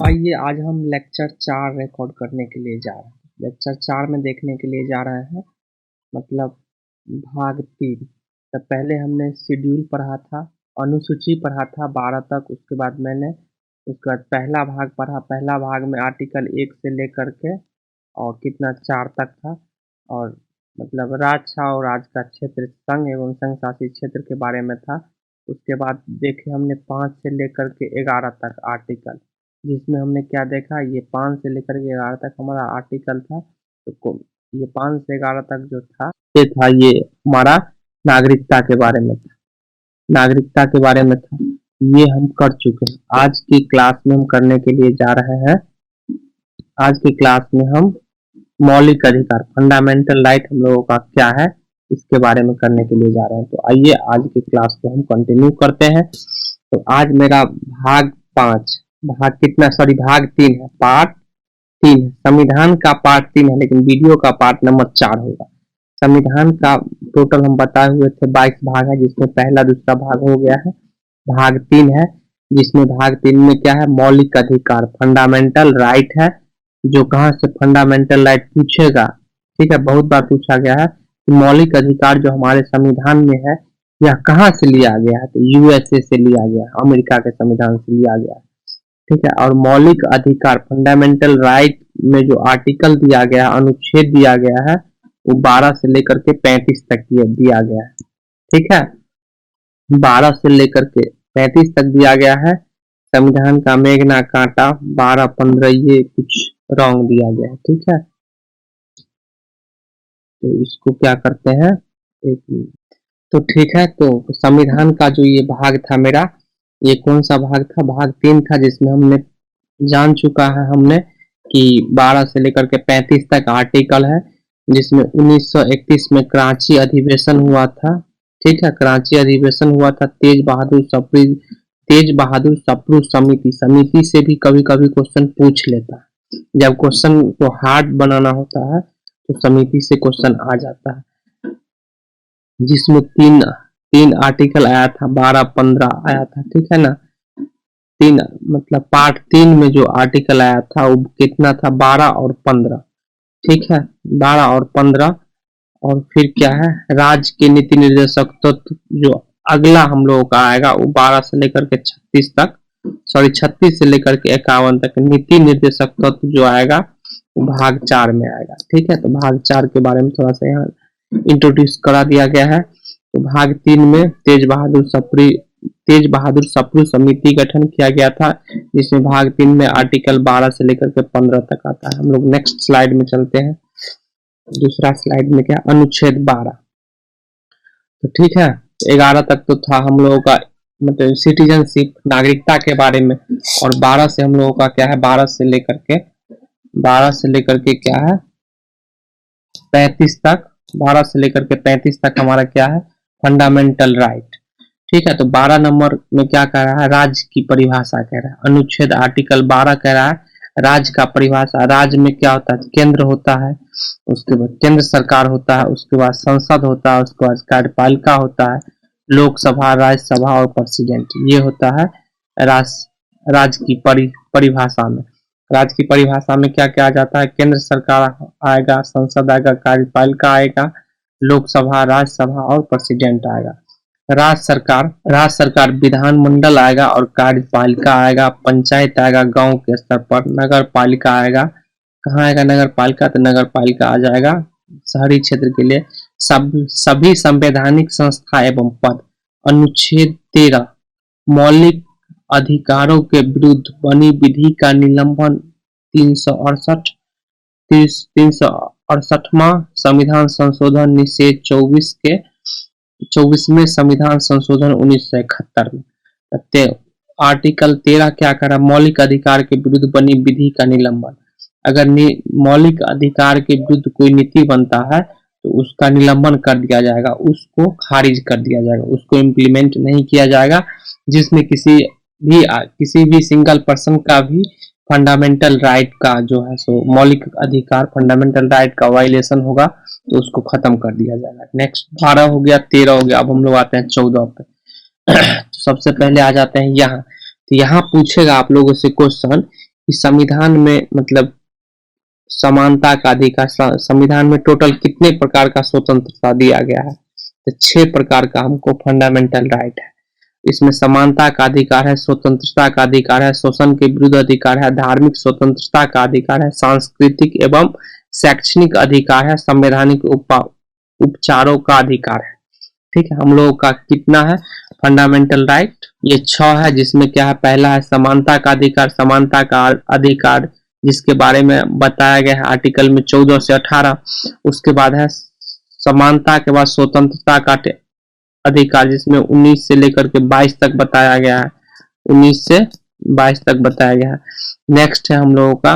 आइए आज हम लेक्चर 4 रिकॉर्ड करने के लिए जा रहे हैं। लेक्चर 4 में देखने के लिए जा रहे हैं मतलब भाग 3। तो पहले हमने शेड्यूल पढ़ा था, अनुसूची पढ़ा था 12 तक। उसके बाद पहला भाग पढ़ा। पहला भाग में आर्टिकल 1 से लेकर के और कितना 4 तक था, और मतलब राजशाह और राज का क्षेत्र, संघ एवं संघ शासित क्षेत्र के बारे में था। उसके बाद देखे हमने 5 से लेकर के 11 तक आर्टिकल, जिसमें हमने क्या देखा, ये 5 से लेकर के 11 तक हमारा आर्टिकल था। तो ये 5 से 11 तक जो था ये हमारा नागरिकता के बारे में था। नागरिकता के बारे में था, ये हम कर चुके हैं। आज की क्लास में हम करने के लिए जा रहे हैं। आज की क्लास में हम मौलिक अधिकार, फंडामेंटल राइट हम लोगों का क्या है, इसके बारे में करने के लिए जा रहे हैं। तो आइए आज की क्लास को हम कंटिन्यू करते हैं। तो आज मेरा भाग 5, भाग 3 है, पार्ट 3 है। संविधान का पार्ट 3 है, लेकिन वीडियो का पार्ट नंबर 4 होगा। संविधान का टोटल हम बताए हुए थे 22 भाग है, जिसमें पहला दूसरा भाग हो गया है। भाग 3 है, जिसमें भाग 3 में क्या है, मौलिक अधिकार, फंडामेंटल राइट है। जो कहाँ से फंडामेंटल राइट पूछेगा, ठीक है, बहुत बार पूछा गया है कि मौलिक अधिकार जो हमारे संविधान में है यह कहाँ से लिया गया है, तो यूएसए से लिया गया है, अमेरिका के संविधान से लिया गया है, ठीक है। और मौलिक अधिकार, फंडामेंटल राइट में जो आर्टिकल दिया गया है, अनुच्छेद दिया गया है, वो 12 से लेकर के 35 तक दिया गया है, ठीक है। 12 से लेकर के 35 तक दिया गया है। संविधान का मेघना कांटा 12-15 ये कुछ रॉन्ग दिया गया है, ठीक है। तो इसको क्या करते हैं, एक मिनट। तो ठीक है, तो संविधान का जो ये भाग था मेरा, ये कौन सा भाग था, भाग 3 था, जिसमें हमने जान चुका है हमने कि 12 से लेकर के 35 तक आर्टिकल है, जिसमें 1931 में कराची अधिवेशन हुआ था, ठीक है। कराची अधिवेशन हुआ था। तेज बहादुर सप्रू समिति से भी कभी कभी क्वेश्चन पूछ लेता है। जब क्वेश्चन को हार्ड बनाना होता है तो समिति से क्वेश्चन आ जाता है, जिसमें तीन आर्टिकल आया था, 12-15 आया था, ठीक है ना। मतलब पार्ट 3 में जो आर्टिकल आया था वो कितना था, 12 और 15, ठीक है, 12 और 15। और फिर क्या है, राज्य के नीति निर्देशक तत्व जो अगला हम लोगों का आएगा वो 12 से लेकर के 36 तक, 36 से लेकर के 51 तक नीति निर्देशक तत्व जो आएगा वो भाग 4 में आएगा, ठीक है। तो भाग 4 के बारे में थोड़ा सा यहाँ इंट्रोड्यूस करा दिया गया है। तो भाग 3 में तेज बहादुर सप्रू समिति गठन किया गया था, जिसमें भाग 3 में आर्टिकल 12 से लेकर के 15 तक आता है। हम लोग नेक्स्ट स्लाइड में चलते हैं। दूसरा स्लाइड में क्या, अनुच्छेद 12। तो ठीक है, 11 तक तो था हम लोगों का मतलब सिटीजनशिप, नागरिकता के बारे में, और 12 से हम लोगों का क्या है, 12 से लेकर के क्या है 35 तक, 12 से लेकर के 35 तक हमारा क्या है, फंडामेंटल राइट, ठीक है। तो 12 नंबर में क्या कह रहा है, राज्य की परिभाषा कह रहा है। अनुच्छेद आर्टिकल 12 कह रहा है राज्य का परिभाषा। राज्य में क्या होता है, केंद्र होता है, उसके बाद केंद्र सरकार होता है, उसके बाद संसद होता है, उसके बाद कार्यपालिका होता है, लोकसभा, राज्यसभा और प्रेसिडेंट, ये होता है राज्य की परिभाषा में। राज्य की परिभाषा में क्या क्या आ जाता है, केंद्र सरकार आएगा, संसद आएगा, कार्यपालिका आएगा, लोकसभा, राज्यसभा और प्रेसिडेंट आएगा। राज्य सरकार विधानमंडल आएगा और कार्यपालिका आएगा, पंचायत आएगा गांव के स्तर पर, नगर पालिका आएगा, कहाँ आएगा नगर पालिका, तो नगर पालिका आ जाएगा शहरी क्षेत्र के लिए। सभी संवैधानिक संस्था एवं पद। अनुच्छेद 13 मौलिक अधिकारों के विरुद्ध बनी विधि का निलंबन। 368वां संविधान संशोधन निषेध 24वें संविधान संशोधन 1971 में। आर्टिकल 13 क्या कर रहा है, मौलिक अधिकार के विरुद्ध बनी विधि का निलंबन। अगर मौलिक अधिकार के विरुद्ध कोई नीति बनता है तो उसका निलंबन कर दिया जाएगा, उसको खारिज कर दिया जाएगा, उसको इम्प्लीमेंट नहीं किया जाएगा। जिसमें किसी भी सिंगल पर्सन का भी फंडामेंटल राइट का जो है सो मौलिक अधिकार, फंडामेंटल राइट का वायलेशन होगा तो उसको खत्म कर दिया जाएगा। नेक्स्ट 12 हो गया, 13 हो गया, अब हम लोग आते हैं 14 पे। तो सबसे पहले आ जाते हैं यहाँ। तो यहाँ पूछेगा आप लोगों से क्वेश्चन कि संविधान में मतलब समानता का अधिकार, संविधान में टोटल कितने प्रकार का स्वतंत्रता दिया गया है, तो 6 प्रकार का हमको फंडामेंटल राइट है। इसमें समानता का अधिकार है, स्वतंत्रता का अधिकार है, शोषण के विरुद्ध अधिकार है, धार्मिक स्वतंत्रता का अधिकार है, सांस्कृतिक एवं शैक्षणिक अधिकार है, संवैधानिक उपचारों का अधिकार है। ठीक है, हम लोगों का कितना है फंडामेंटल राइट, ये 6 है, जिसमें क्या है, पहला है समानता का अधिकार। समानता का अधिकार जिसके बारे में बताया गया है आर्टिकल में 14 से 18। उसके बाद है समानता के बाद स्वतंत्रता का अधिकार, जिसमें 19 से लेकर के 22 तक बताया गया है, 19 से 22 तक बताया गया है। नेक्स्ट है हम लोगों का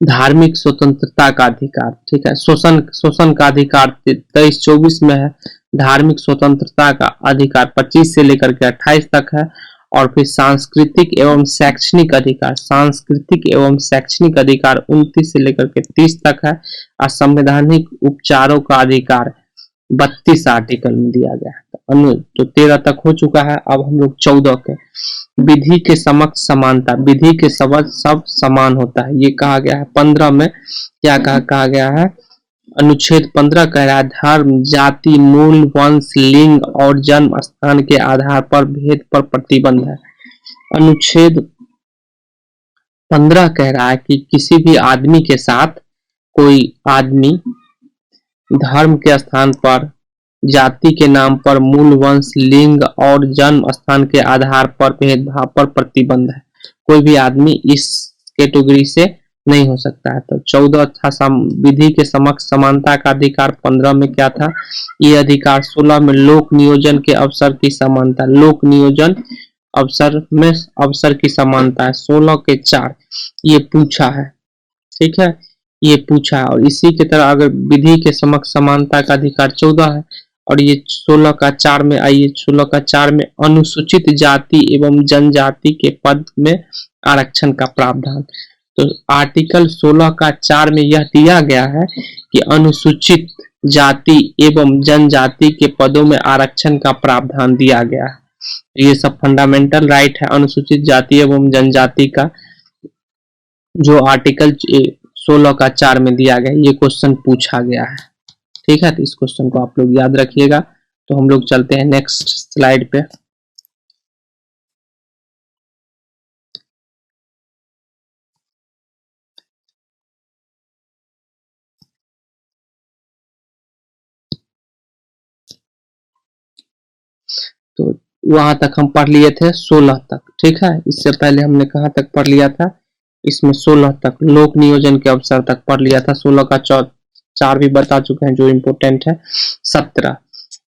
धार्मिक स्वतंत्रता का अधिकार। ठीक है, शोषण का अधिकार 23-24 में है। धार्मिक स्वतंत्रता का अधिकार 25 से लेकर के 28 तक है। और फिर सांस्कृतिक एवं शैक्षणिक अधिकार, सांस्कृतिक एवं शैक्षणिक अधिकार 29 से लेकर के 30 तक है। और संवैधानिक उपचारों का अधिकार 32 आर्टिकल में दिया गया है। तो 13 तक हो चुका है। अब हम लोग 14 के विधि के समक्ष समानता, विधि के समक्ष सब समान होता है, ये कहा गया है। 15 में क्या कहा गया है, अनुच्छेद 15 कह रहा है धर्म, जाति, मूल, वंश, लिंग और जन्म स्थान के आधार पर भेद पर प्रतिबंध है। अनुच्छेद 15 कह रहा है कि किसी भी आदमी के साथ कोई आदमी धर्म के स्थान पर, जाति के नाम पर, मूल, वंश, लिंग और जन्म स्थान के आधार पर भेदभाव पर प्रतिबंध है। कोई भी आदमी इस कैटेगरी से नहीं हो सकता है। तो 14 था विधि के समक्ष समानता का अधिकार। 15 में क्या था, ये अधिकार। 16 में लोक नियोजन के अवसर की समानता, लोक नियोजन अवसर में अवसर की समानता है। 16 के 4 ये पूछा है। ठीक है, ये पूछा है। और इसी की तरह अगर विधि के समक्ष समानता का अधिकार 14 है और ये 16 का 4 में आइए, 16 का 4 में अनुसूचित जाति एवं जनजाति के पद में आरक्षण का प्रावधान। तो आर्टिकल 16 का 4 में यह दिया गया है कि अनुसूचित जाति एवं जनजाति के पदों में आरक्षण का प्रावधान दिया गया है। ये सब फंडामेंटल राइट है अनुसूचित जाति एवं जनजाति का, जो आर्टिकल 16 का 4 में दिया गया। ये क्वेश्चन पूछा गया है। ठीक है, तो इस क्वेश्चन को आप लोग याद रखिएगा। तो हम लोग चलते हैं नेक्स्ट स्लाइड पे। तो वहां तक हम पढ़ लिए थे 16 तक। ठीक है, इससे पहले हमने कहां तक पढ़ लिया था, इसमें 16 तक लोक नियोजन के अवसर तक पढ़ लिया था। 16 का 4 भी बता चुके हैं जो इम्पोर्टेंट है। 17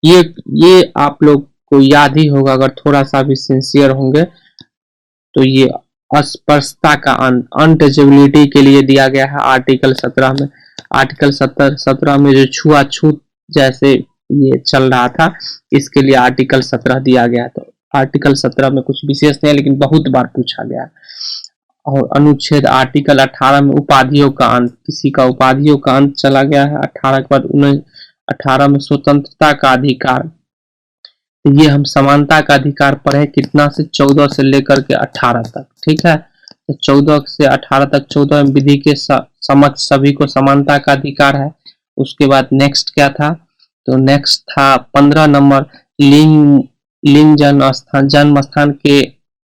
ये आप लोग को याद ही होगा अगर थोड़ा सा भी सिंसियर होंगे। तो ये अस्पृश्यता का अनटचेबिलिटी के लिए दिया गया है आर्टिकल 17 में। आर्टिकल 17 में जो छुआछूत जैसे ये चल रहा था, इसके लिए आर्टिकल 17 दिया गया। तो आर्टिकल 17 में कुछ विशेष नहीं है, लेकिन बहुत बार पूछा गया। और अनुच्छेद आर्टिकल 18 में उपाधियों का अंत, किसी का उपाधियों का अंत चला गया है। 18 के बाद 18 में स्वतंत्रता का अधिकार। ये हम समानता का अधिकार पढ़े कितना से 14 से लेकर के 18 तक। ठीक है, तो 14 से 18 तक। 14 में विधि के समक्ष सभी को समानता का अधिकार है। उसके बाद नेक्स्ट क्या था, तो नेक्स्ट था 15 नंबर लिंग जन्म स्थान के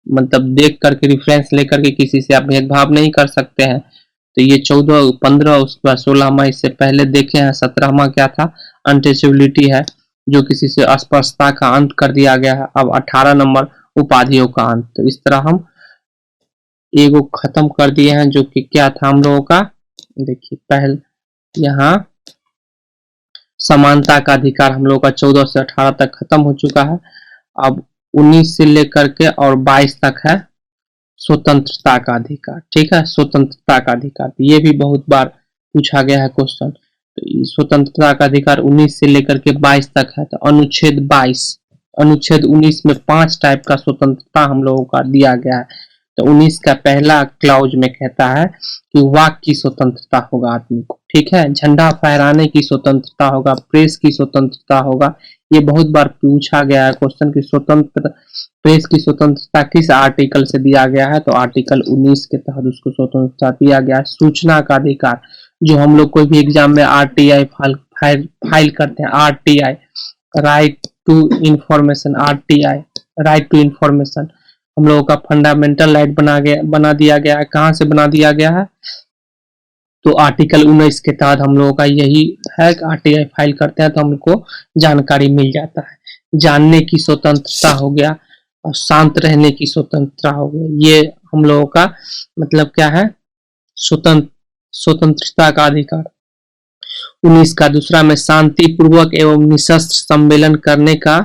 मतलब देख करके रेफरेंस लेकर के किसी से आप भेदभाव नहीं कर सकते हैं। तो ये 14 15 उसके बाद 16वां इससे पहले देखे हैं। 17वां क्या था, अनटचेबिलिटी है, जो किसी से अस्पृश्यता का अंत कर दिया गया है। अब 18 नंबर उपाधियों का अंत। तो इस तरह हम एगो खत्म कर दिए हैं, जो कि क्या था हम लोगों का, देखिए पहले यहाँ समानता का अधिकार हम लोगों का 14 से 18 तक खत्म हो चुका है। अब 19 से लेकर के और 22 तक है स्वतंत्रता का अधिकार। ठीक है, स्वतंत्रता का अधिकार ये भी बहुत बार पूछा गया है क्वेश्चन। तो स्वतंत्रता का अधिकार 19 से लेकर के 22 तक है। तो अनुच्छेद 22, अनुच्छेद 19 में 5 टाइप का स्वतंत्रता हम लोगों का दिया गया है। तो 19 का पहला क्लाउज में कहता है कि वाक की स्वतंत्रता होगा आदमी को। ठीक है, झंडा फहराने की स्वतंत्रता होगा, प्रेस की स्वतंत्रता होगा, ये बहुत बार पूछा गया है क्वेश्चन की स्वतंत्र प्रेस की स्वतंत्रता किस आर्टिकल से दिया गया है, तो आर्टिकल 19 के तहत उसको स्वतंत्रता दिया गया है। सूचना का अधिकार, जो हम लोग कोई भी एग्जाम में आरटीआई फाइल करते हैं, RTI right to information, RTI right to information हम लोगों का फंडामेंटल राइट बना दिया गया है। कहाँ से बना दिया गया है, तो आर्टिकल 19 के तहत हम लोगों का यही है कि आरटीआई फाइल करते हैं तो हमको जानकारी मिल जाता है। जानने की स्वतंत्रता हो गया और शांत रहने की स्वतंत्रता हो गया, ये हम लोगों का मतलब क्या है, स्वतंत्रता का अधिकार। 19 का दूसरा में शांतिपूर्वक एवं निशस्त्र सम्मेलन करने का,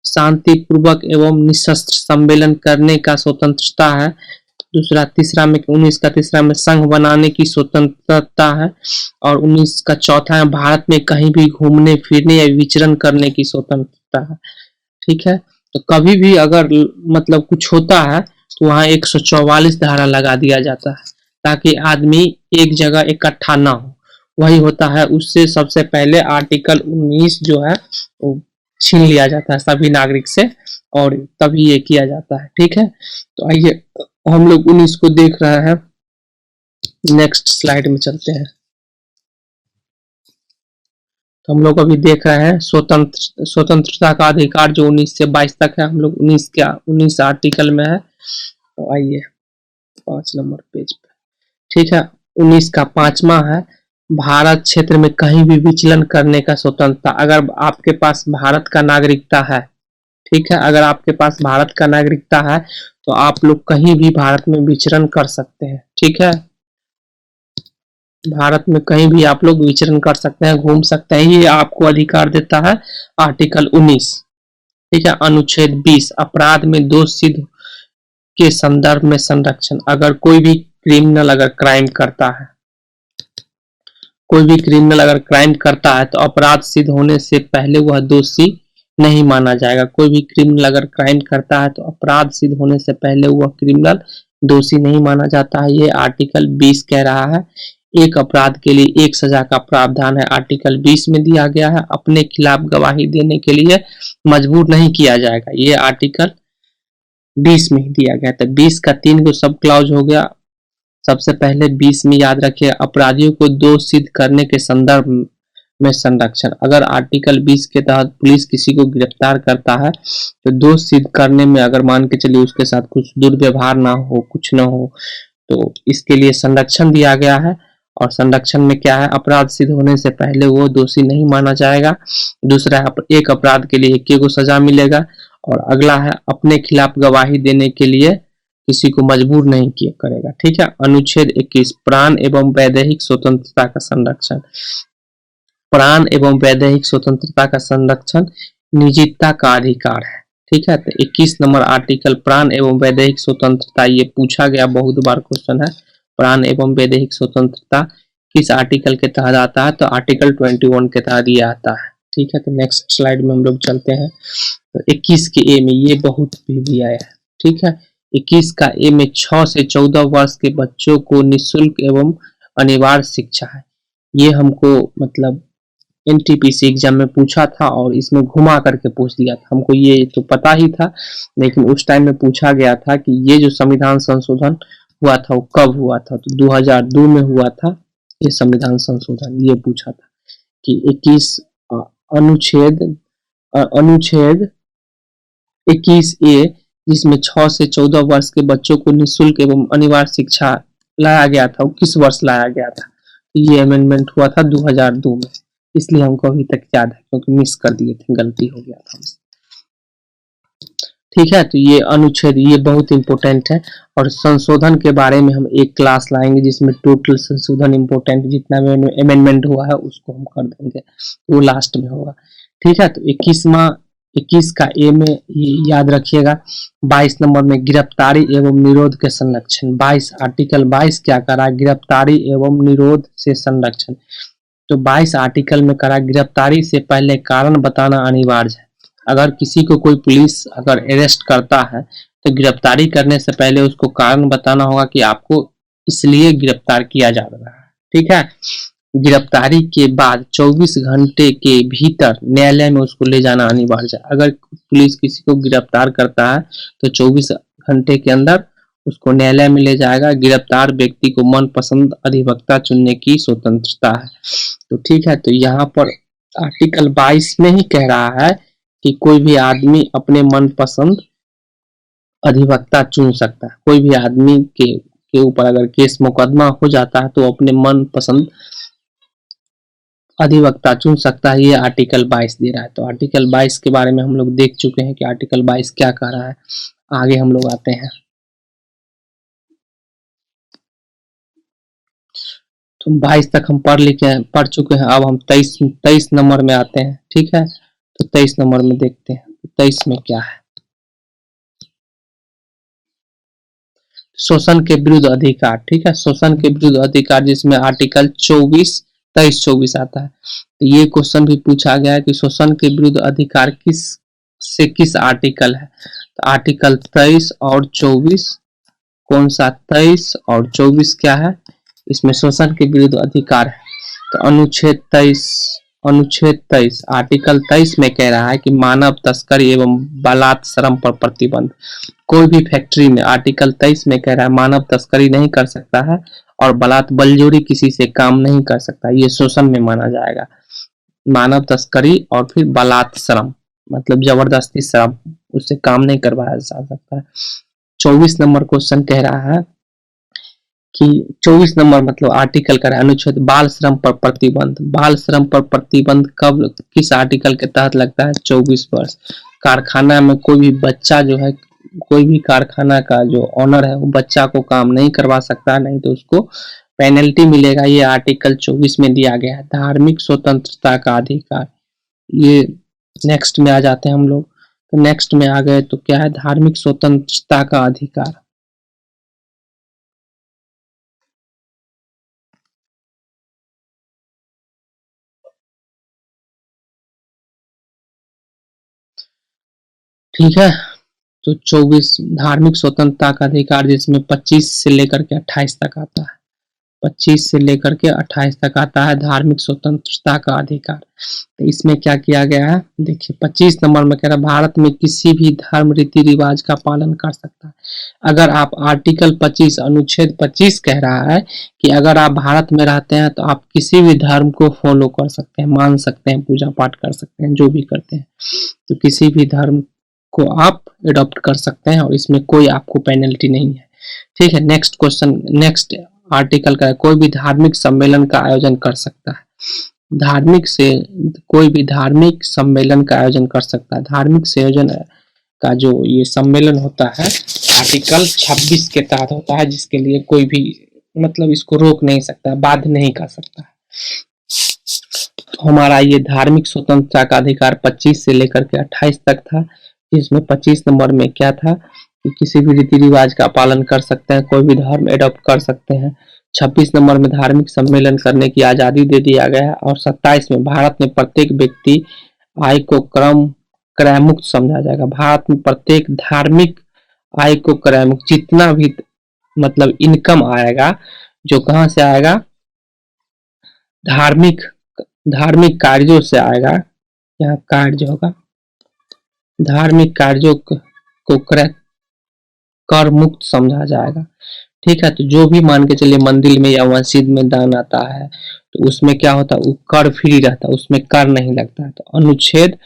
शांतिपूर्वक एवं निशस्त्र सम्मेलन करने का स्वतंत्रता है। दूसरा तीसरा में 19 का तीसरा में संघ बनाने की स्वतंत्रता है। और 19 का चौथा है भारत में कहीं भी घूमने फिरने या विचरण करने की स्वतंत्रता है। ठीक है, तो कभी भी अगर मतलब कुछ होता है तो वहां 144 धारा लगा दिया जाता है ताकि आदमी एक जगह इकट्ठा ना हो। वही होता है, उससे सबसे पहले आर्टिकल 19 जो है वो छीन लिया जाता है सभी नागरिक से और तभी ये किया जाता है। ठीक है, तो आइए हम लोग 19 को देख रहे हैं, नेक्स्ट स्लाइड में चलते हैं। तो हम लोग अभी देख रहे हैं स्वतंत्रता का अधिकार जो 19 से 22 तक है, हम लोग 19 आर्टिकल में है। तो आइए 5 नंबर पेज पे, ठीक है। 19 का 5वां है भारत क्षेत्र में कहीं भी विचलन करने का स्वतंत्रता। अगर आपके पास भारत का नागरिकता है, ठीक है, अगर आपके पास भारत का नागरिकता है तो आप लोग कहीं भी भारत में विचरण कर सकते हैं। ठीक है, भारत में कहीं भी आप लोग विचरण कर सकते हैं, घूम सकते हैं, ये आपको अधिकार देता है आर्टिकल 19। ठीक है, अनुच्छेद 20 अपराध में दोष सिद्ध के संदर्भ में संरक्षण। अगर कोई भी क्रिमिनल अगर क्राइम करता है, कोई भी क्रिमिनल अगर क्राइम करता है तो अपराध सिद्ध होने से पहले वह दोषी नहीं माना जाएगा। कोई भी क्रिमिनल अगर क्राइम करता है तो अपराध सिद्ध होने से पहले वह क्रिमिनल दोषी नहीं माना जाता है। ये आर्टिकल 20 कह रहा है। एक अपराध के लिए एक सजा का प्रावधान है, आर्टिकल 20 में दिया गया है। अपने खिलाफ गवाही देने के लिए मजबूर नहीं किया जाएगा, ये आर्टिकल 20 में ही दिया गया। तो 20 का 3 को सब क्लॉज हो गया। सबसे पहले 20 में याद रखिए अपराधियों को दोष सिद्ध करने के संदर्भ में संरक्षण। अगर आर्टिकल 20 के तहत पुलिस किसी को गिरफ्तार करता है तो दोष सिद्ध करने में अगर मान के चलिए उसके साथ कुछ दुर्व्यवहार ना हो, कुछ ना हो, तो इसके लिए संरक्षण दिया गया है। और संरक्षण में क्या है, अपराध सिद्ध होने से पहले वो दोषी नहीं माना जाएगा। दूसरा है एक अपराध के लिए एक को सजा मिलेगा। और अगला है अपने खिलाफ गवाही देने के लिए किसी को मजबूर नहीं किया करेगा। ठीक है, अनुच्छेद 21 प्राण एवं वैदेहिक स्वतंत्रता का संरक्षण। प्राण एवं वैदेहिक स्वतंत्रता का संरक्षण निजता का अधिकार है। ठीक है, तो 21 नंबर आर्टिकल प्राण एवं वैदेहिक स्वतंत्रता, ये पूछा गया बहुत बार क्वेश्चन है। प्राण एवं वैदेहिक स्वतंत्रता किस आर्टिकल के तहत आता है, तो आर्टिकल 21 के तहत ये आता है। ठीक है, तो नेक्स्ट स्लाइड में हम लोग चलते हैं। तो 21 के ए में ये बहुत भी आया है। ठीक है, 21 का ए में 6 से 14 वर्ष के बच्चों को निःशुल्क एवं अनिवार्य शिक्षा है। ये हमको मतलब एनटीपीसी एग्जाम में पूछा था और इसमें घुमा करके पूछ दिया था। हमको ये तो पता ही था, लेकिन उस टाइम में पूछा गया था कि ये जो संविधान संशोधन हुआ था वो कब हुआ था, तो 2002 में हुआ था ये संविधान संशोधन। ये पूछा था कि 21 अनुच्छेद 21A जिसमें 6 से 14 वर्ष के बच्चों को निःशुल्क एवं अनिवार्य शिक्षा लाया गया था, वो किस वर्ष लाया गया था, ये अमेंडमेंट हुआ था 2002 में। इसलिए हमको अभी तक याद है क्योंकि मिस कर दिए थे, गलती हो गया था। ठीक है, तो ये अनुच्छेद ये बहुत इंपॉर्टेंट है। और संशोधन के बारे में हम एक क्लास लाएंगे जिसमें टोटल संशोधन इंपॉर्टेंट जितना भी अमेंडमेंट हुआ है उसको हम कर देंगे, वो लास्ट में होगा। ठीक है, तो 21 का ए में याद रखिएगा। 22 नंबर में गिरफ्तारी एवं निरोध के संरक्षण। 22 आर्टिकल 22 क्या करा, गिरफ्तारी एवं निरोध से संरक्षण। तो 22 आर्टिकल में करा गिरफ्तारी से पहले कारण बताना अनिवार्य है। अगर किसी को कोई पुलिस अगर अरेस्ट करता है तो गिरफ्तारी करने से पहले उसको कारण बताना होगा कि आपको इसलिए गिरफ्तार किया जा रहा है। ठीक है, गिरफ्तारी के बाद 24 घंटे के भीतर न्यायालय में उसको ले जाना अनिवार्य है। अगर पुलिस किसी को गिरफ्तार करता है तो 24 घंटे के अंदर उसको न्यायालय में ले जाएगा। गिरफ्तार व्यक्ति को मनपसंद अधिवक्ता चुनने की स्वतंत्रता है। तो ठीक है, तो यहाँ पर आर्टिकल 22 में ही कह रहा है कि कोई भी आदमी अपने मनपसंद अधिवक्ता चुन सकता है। कोई भी आदमी के ऊपर अगर केस मुकदमा हो जाता है तो अपने मनपसंद अधिवक्ता चुन सकता है। ये आर्टिकल 22 दे रहा है। तो आर्टिकल 22 के बारे में हम लोग देख चुके हैं कि आर्टिकल 22 क्या कह रहा है। आगे हम लोग आते हैं। तो 22 तक हम पढ़ चुके हैं। अब हम 23 नंबर में आते हैं। ठीक है, तो 23 नंबर में देखते हैं 23 में क्या है। शोषण के विरुद्ध अधिकार। ठीक है, शोषण के विरुद्ध अधिकार, जिसमें आर्टिकल 23 आता है। तो ये क्वेश्चन भी पूछा गया है कि शोषण के विरुद्ध अधिकार किस आर्टिकल है। तो आर्टिकल 23 और 24, कौन सा 23 और 24 क्या है, इसमें शोषण के विरुद्ध अधिकार है। तो अनुच्छेद 23 आर्टिकल 23 में कह रहा है कि मानव तस्करी एवं बलात् श्रम पर प्रतिबंध। कोई भी फैक्ट्री में आर्टिकल 23 में कह रहा है मानव तस्करी नहीं कर सकता है और बलात् बलजोरी किसी से काम नहीं कर सकता। ये शोषण में माना जाएगा। मानव तस्करी और फिर बलात् श्रम मतलब जबरदस्ती श्रम, उससे काम नहीं करवाया जा सकता है। 24 नंबर क्वेश्चन कह रहा है कि 24 नंबर मतलब आर्टिकल का अनुच्छेद बाल श्रम पर प्रतिबंध। बाल श्रम पर प्रतिबंध कब किस आर्टिकल के तहत लगता है। 24 वर्ष। कारखाना में कोई भी बच्चा जो है, कोई भी कारखाना का जो ऑनर है वो बच्चा को काम नहीं करवा सकता, नहीं तो उसको पेनल्टी मिलेगा। ये आर्टिकल 24 में दिया गया है। धार्मिक स्वतंत्रता का अधिकार, ये नेक्स्ट में आ जाते हैं हम लोग। तो नेक्स्ट में आ गए तो क्या है, धार्मिक स्वतंत्रता का अधिकार। ठीक है, तो 24 धार्मिक स्वतंत्रता का अधिकार, जिसमें 25 से लेकर के 28 तक आता है। 25 से लेकर के 28 तक आता है धार्मिक स्वतंत्रता का अधिकार। तो इसमें क्या किया गया है, देखिए 25 नंबर में कह रहा है भारत में किसी भी धर्म रीति रिवाज का पालन कर सकता है। अगर आप आर्टिकल 25 अनुच्छेद 25 कह रहा है कि अगर आप भारत में रहते हैं तो आप किसी भी धर्म को फॉलो कर सकते हैं, मान सकते हैं, पूजा पाठ कर सकते हैं, जो भी करते हैं, तो किसी भी धर्म को आप अडॉप्ट कर सकते हैं और इसमें कोई आपको पेनल्टी नहीं है। ठीक है, नेक्स्ट क्वेश्चन, नेक्स्ट आर्टिकल का है कोई भी धार्मिक सम्मेलन का आयोजन कर सकता है। कोई भी धार्मिक सम्मेलन का आयोजन कर सकता है। धार्मिक संयोजन का जो ये सम्मेलन होता है आर्टिकल 26 के तहत होता है, जिसके लिए कोई भी मतलब इसको रोक नहीं सकता, बाध्य नहीं कर सकता है। तो हमारा ये धार्मिक स्वतंत्रता का अधिकार 25 से लेकर के 28 तक था। इसमें 25 नंबर में क्या था कि किसी भी रीति रिवाज का पालन कर सकते हैं, कोई भी धर्म एडॉप्ट कर सकते हैं। 26 नंबर में धार्मिक सम्मेलन करने की आजादी दे दिया गया है। और 27 में भारत में प्रत्येक व्यक्ति आय को क्रय मुक्त समझा जाएगा। भारत में प्रत्येक धार्मिक आय को क्रय मुक्त, जितना भी मतलब इनकम आएगा, जो कहां से आएगा, धार्मिक कार्यों से आएगा। यहाँ कार्य होगा, धार्मिक कार्यों को कर मुक्त समझा जाएगा। ठीक है, तो जो भी मान के चलिए मंदिर में या मस्जिद में दान आता है तो उसमें क्या होता है, वो कर फ्री रहता है, उसमें कर नहीं लगता है। तो अनुच्छेद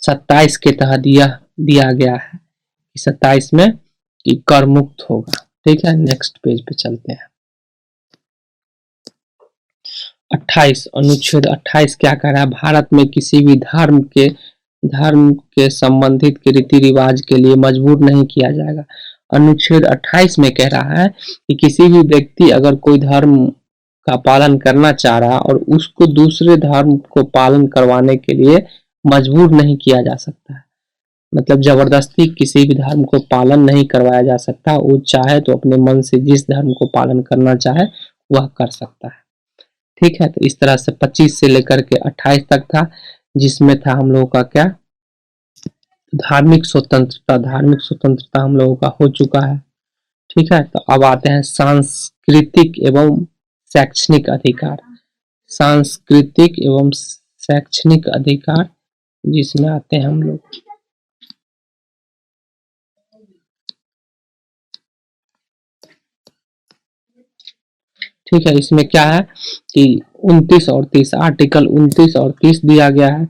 27 के तहत दिया गया है कि 27 में कि कर मुक्त होगा। ठीक है, नेक्स्ट पेज पे चलते हैं। 28 अनुच्छेद 28 क्या कह रहा है, भारत में किसी भी धर्म के संबंधित के रीति रिवाज के लिए मजबूर नहीं किया जाएगा। अनुच्छेद 28 में कह रहा है कि किसी भी व्यक्ति अगर कोई धर्म का पालन करना चाह रहा और उसको दूसरे धर्म को पालन करवाने के लिए मजबूर नहीं किया जा सकता है। मतलब जबरदस्ती किसी भी धर्म को पालन नहीं करवाया जा सकता। वो चाहे तो अपने मन से जिस धर्म को पालन करना चाहे वह कर सकता है। ठीक है, तो इस तरह से 25 से लेकर के 28 तक था, जिसमें था हम लोगों का क्या, धार्मिक स्वतंत्रता हम लोगों का हो चुका है। ठीक है, तो अब आते हैं सांस्कृतिक एवं शैक्षणिक अधिकार। सांस्कृतिक एवं शैक्षणिक अधिकार जिसमें आते हैं हम लोग। ठीक है, इसमें क्या है कि 29 और 30 आर्टिकल 29 और 30 दिया गया है।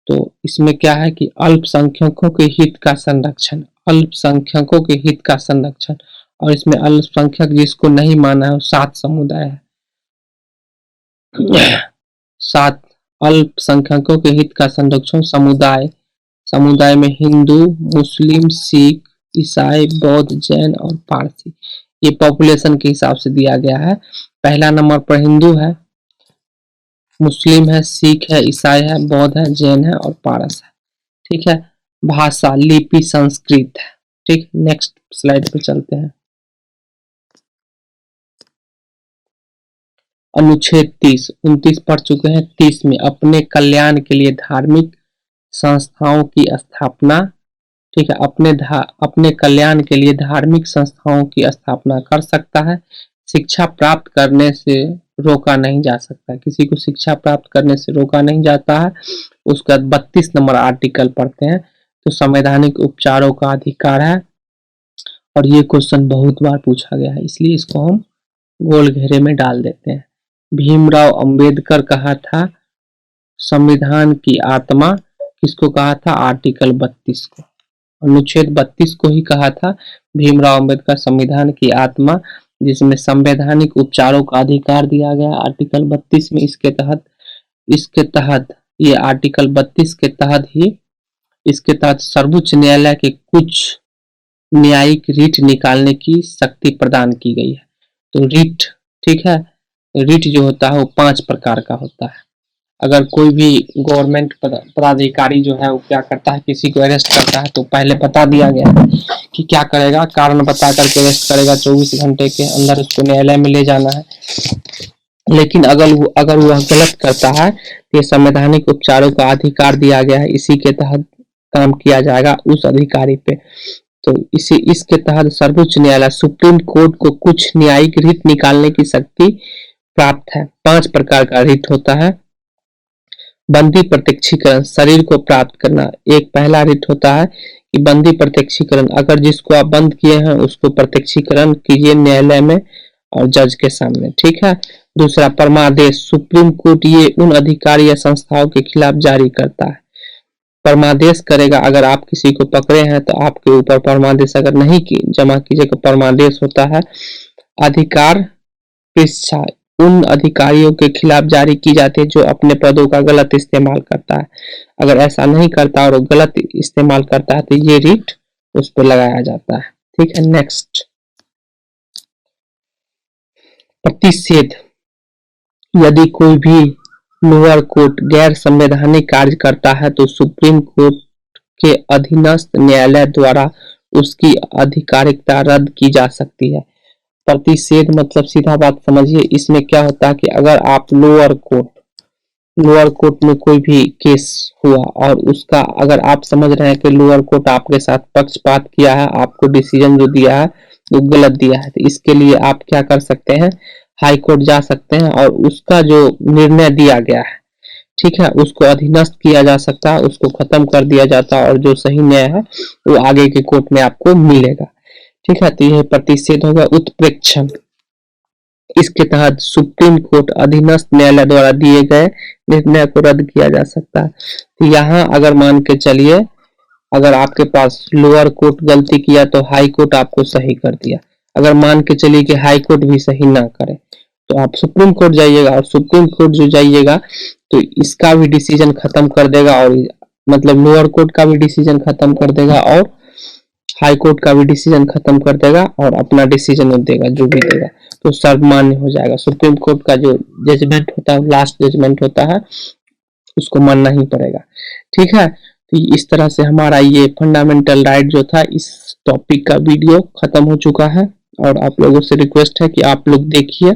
तो इसमें क्या है कि अल्पसंख्यकों के हित का संरक्षण, अल्पसंख्यकों के हित का संरक्षण, और इसमें अल्पसंख्यक जिसको नहीं माना है वो 7 समुदाय है। 7 अल्पसंख्यकों के हित का संरक्षण समुदाय, समुदाय में हिंदू, मुस्लिम, सिख, ईसाई, बौद्ध, जैन और पारसी। ये पॉपुलेशन के हिसाब से दिया गया है। पहला नंबर पर हिंदू है, मुस्लिम है, सिख है, ईसाई है, बौद्ध है, जैन है और पारस है। ठीक है, भाषा, लिपि संस्कृत है। ठीक, नेक्स्ट स्लाइड पे चलते हैं। अनुच्छेद 30, 29 पढ़ चुके हैं। 30 में अपने कल्याण के लिए धार्मिक संस्थाओं की स्थापना, ठीक है, अपने कल्याण के लिए धार्मिक संस्थाओं की स्थापना कर सकता है। शिक्षा प्राप्त करने से रोका नहीं जा सकता, किसी को शिक्षा प्राप्त करने से रोका नहीं जाता है। उसका 32 नंबर आर्टिकल पढ़ते हैं। तो संवैधानिक उपचारों का अधिकार है, और ये क्वेश्चन बहुत बार पूछा गया है, इसलिए इसको हम गोल घेरे में डाल देते हैं। भीमराव अंबेडकर कहा था संविधान की आत्मा, किसको कहा था? आर्टिकल 32 को, अनुच्छेद 32 को ही कहा था भीमराव अंबेडकर संविधान की आत्मा, जिसमें संवैधानिक उपचारों का अधिकार दिया गया आर्टिकल 32 में। इसके तहत ये आर्टिकल 32 के तहत ही इसके तहत सर्वोच्च न्यायालय के कुछ न्यायिक रिट निकालने की शक्ति प्रदान की गई है। तो रिट, ठीक है, रिट जो होता है वो 5 प्रकार का होता है। अगर कोई भी गवर्नमेंट पदाधिकारी जो है वो क्या करता है, किसी को अरेस्ट करता है, तो पहले बता दिया गया है कि क्या करेगा, कारण बता करके अरेस्ट करेगा, 24 घंटे के अंदर उसको न्यायालय में ले जाना है। लेकिन अगर वह गलत करता है तो ये संवैधानिक उपचारों का अधिकार दिया गया है, इसी के तहत काम किया जाएगा उस अधिकारी पे। तो इसके तहत सर्वोच्च न्यायालय सुप्रीम कोर्ट को कुछ न्यायिक रिट निकालने की शक्ति प्राप्त है। 5 प्रकार का रिट होता है। बंदी प्रत्यक्षीकरण, शरीर को प्राप्त करना, एक पहला रिट होता है कि बंदी प्रत्यक्षीकरण, अगर जिसको आप बंद किए हैं उसको प्रत्यक्षीकरण कीजिए न्यायालय में और जज के सामने। ठीक है। दूसरा परमादेश, सुप्रीम कोर्ट ये उन अधिकारी या संस्थाओं के खिलाफ जारी करता है, परमादेश करेगा। अगर आप किसी को पकड़े हैं तो आपके ऊपर परमादेश अगर नहीं जमा कीजिएगा, परमादेश होता है। अधिकार पृष्ठा, उन अधिकारियों के खिलाफ जारी की जाती है जो अपने पदों का गलत इस्तेमाल करता है। अगर ऐसा नहीं करता और गलत इस्तेमाल करता है तो ये रिट उस पर लगाया जाता है। ठीक है, नेक्स्ट प्रतिषेध, यदि कोई भी लोअर कोर्ट गैर संवैधानिक कार्य करता है तो सुप्रीम कोर्ट के अधीनस्थ न्यायालय द्वारा उसकी आधिकारिकता रद्द की जा सकती है। प्रतिषेध मतलब सीधा बात समझिए, इसमें क्या होता है कि अगर आप लोअर कोर्ट में कोई भी केस हुआ और उसका अगर आप समझ रहे हैं कि लोअर कोर्ट आपके साथ पक्षपात किया है, आपको डिसीजन जो दिया है वो गलत दिया है, तो इसके लिए आप क्या कर सकते हैं, हाई कोर्ट जा सकते हैं और उसका जो निर्णय दिया गया है, ठीक है, उसको अधीनस्थ किया जा सकता है, उसको खत्म कर दिया जाता है और जो सही न्याय है वो आगे के कोर्ट में आपको मिलेगा। ठीक है, तो यह प्रतिषेध होगा। उत्प्रेक्षण, इसके तहत सुप्रीम कोर्ट अधीनस्थ न्यायालय द्वारा दिए गए निर्णय को रद्द किया जा सकता है। तो यहाँ अगर मान के चलिए, अगर आपके पास लोअर कोर्ट गलती किया तो हाई कोर्ट आपको सही कर दिया, अगर मान के चलिए कि हाई कोर्ट भी सही ना करे तो आप सुप्रीम कोर्ट जाइएगा, और सुप्रीम कोर्ट जो जाइएगा तो इसका भी डिसीजन खत्म कर देगा, और मतलब लोअर कोर्ट का भी डिसीजन खत्म कर देगा और हाई कोर्ट का भी डिसीजन खत्म कर देगा और अपना डिसीजन देगा, जो भी देगा तो सर्वमान्य हो जाएगा। सुप्रीम कोर्ट का जो जजमेंट होता है, लास्ट जजमेंट होता है, उसको मानना ही पड़ेगा। ठीक है, तो इस तरह से हमारा ये फंडामेंटल राइट जो था, इस टॉपिक का वीडियो खत्म हो चुका है, और आप लोगों से रिक्वेस्ट है कि आप लोग देखिए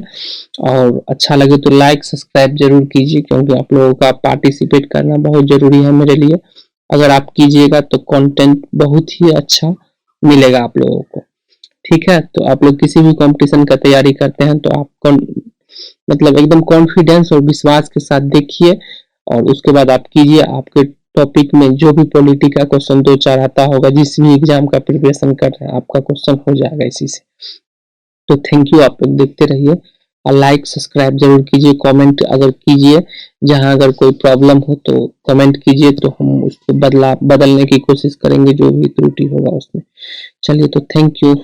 और अच्छा लगे तो लाइक सब्सक्राइब जरूर कीजिए, क्योंकि आप लोगों का पार्टिसिपेट करना बहुत जरूरी है मेरे लिए। अगर आप कीजिएगा तो कंटेंट बहुत ही अच्छा मिलेगा आप लोगों को। ठीक है, तो आप लोग किसी भी कंपटीशन का तैयारी करते हैं तो आप मतलब एकदम कॉन्फिडेंस और विश्वास के साथ देखिए और उसके बाद आप कीजिए। आपके टॉपिक में जो भी पॉलिटी का क्वेश्चन 2-4 आता होगा, जिस भी एग्जाम का प्रिपरेशन कर रहे हैं, आपका क्वेश्चन हो जाएगा इसी से। तो थैंक यू, आप लोग देखते रहिए और लाइक सब्सक्राइब जरूर कीजिए, कमेंट अगर कीजिए, जहां अगर कोई प्रॉब्लम हो तो कमेंट कीजिए, तो हम उसको बदलने की कोशिश करेंगे जो भी त्रुटि होगा उसमें। चलिए, तो थैंक यू।